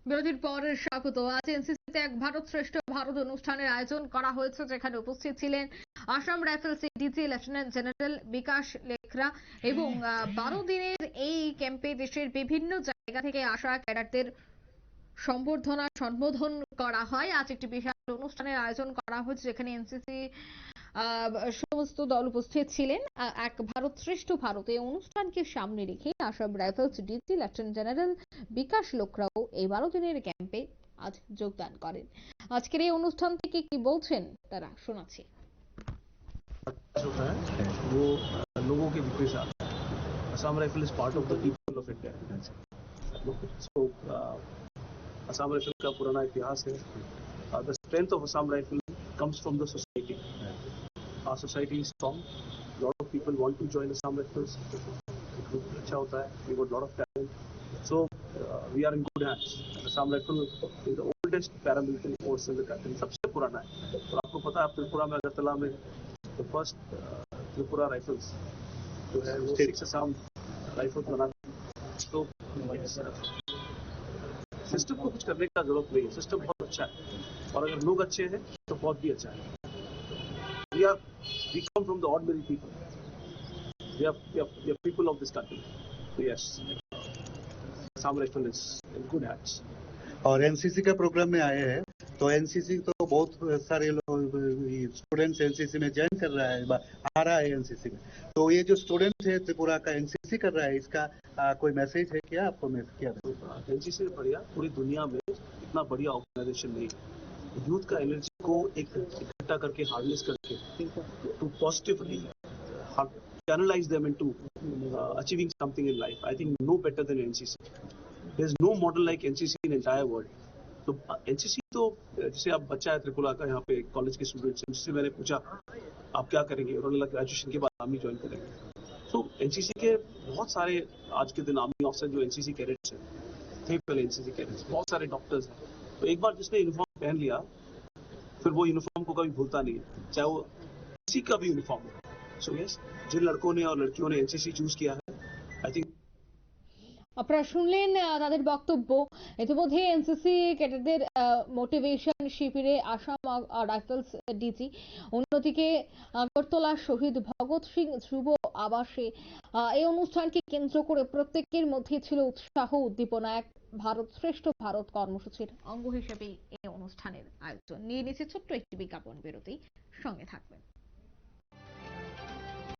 বিরতির পর স্বাগত। আজ এনসিসিতে এক ভারত শ্রেষ্ঠ ভারত অনুষ্ঠানের আয়োজন করা হয়েছে, যেখানে উপস্থিত ছিলেন Assam Rifles DG lieutenant general Bikash Lakhera এবং 12 দিনের এই ক্যাম্পে দেশের বিভিন্ন জায়গা থেকে আসা ক্যাডারদের সম্বোধন করা হয়। আজ একটি বিশাল অনুষ্ঠানের আয়োজন করা হয়েছে, যেখানে এনসিসি সমস্ত দল উপস্থিত ছিলেন। এক ভারত শ্রেষ্ঠ ভারত এই অনুষ্ঠানকে সামনে রেখে Assam Rifles DG lieutenant general Bikash লোকরাও এই 12 দিনের ক্যাম্পে আজ যোগদান করেন। আজকের এই অনুষ্ঠান থেকে কি বলছেন তারা শোনাচ্ছি। होता है वो लोगों के बीच में Assam rifle is part of the people of India. So Assam rifle का पुराना इतिहास है। The strength of Assam rifle comes from the society. Our society is strong. Lot of people want to join Assam Rifles. अच्छा होता है. We got lot of talent. So we are in good hands. Assam Rifle is the oldest paramilitary force in the country. सबसे पुराना है. और आपको पता है त्रिपुरा में अगरतला में the first त्रिपुरा राइफल्स जो है वो 6 असम राइफल्स बनाते हैं. तो सिस्टम को कुछ करने का जरूरत नहीं है. सिस्टम बहुत अच्छा है और अगर लोग अच्छे हैं तो बहुत भी अच्छा है. We come from the ordinary people. We are people of this country. So yes, Assam Rifle is in good hands. और एनसीसी का प्रोग्राम में आए हैं, तो एनसीसी तो बहुत सारे स्टूडेंट्स एनसीसी में ज्वाइन कर रहा है, आ रहा है एनसीसी में. तो ये जो स्टूडेंट है त्रिपुरा का एनसीसी कर रहा है, इसका कोई मैसेज है क्या आपको? क्या एनसीसी से बढ़िया पूरी दुनिया में इतना बढ़िया ऑर्गेनाइजेशन नहीं. यूथ का एनर्जी को इकट्ठा करके हार्नेस करके to positively channelize them into achieving something in life. I think no better than NCC. There's no model like NCC in the entire world. तो NCC तो जैसे आप बच्चा है त्रिपुरा का, यहाँ पे कॉलेज के स्टूडेंट्स, जिससे मैंने पूछा आप क्या करेंगे, उन्होंने लगा ग्रेजुएशन के बाद आर्मी ज्वाइन करेंगे. तो एनसीसी के बहुत सारे आज के दिन आर्मी ऑफिसर जो एनसीसी कैडेट्स हैं, थे पहले एनसीसी कैडेट्स, बहुत सारे डॉक्टर्स हैं. तो एक बार जिसने यूनिफॉर्म पहन लिया फिर वो यूनिफॉर्म को कभी भूलता नहीं है, चाहे वो किसी का भी यूनिफॉर्म हो. सो यस, जिन लड़कों ने और लड़कियों ने एनसीसी चूज किया है, आई थिंक আপনারা শুনলেন তাদের বক্তব্য। ইতিমধ্যে এনসিসি ক্যাডেটদের মোটিভেশন শিবিরে আসাম রাইফেলস ডিজি, অন্যদিকে আগরতলা শহীদ ভগৎ সিং ধ্রুব আবাসে এই অনুষ্ঠানকে কেন্দ্র করে প্রত্যেকের মধ্যে ছিল উৎসাহ উদ্দীপনা। এক ভারত শ্রেষ্ঠ ভারত কর্মসূচির অঙ্গ হিসেবে এই অনুষ্ঠানের আয়োজন। নিয়ে নিচ্ছে ছোট্ট একটি বিজ্ঞাপন বিরতি, সঙ্গে থাকবেন।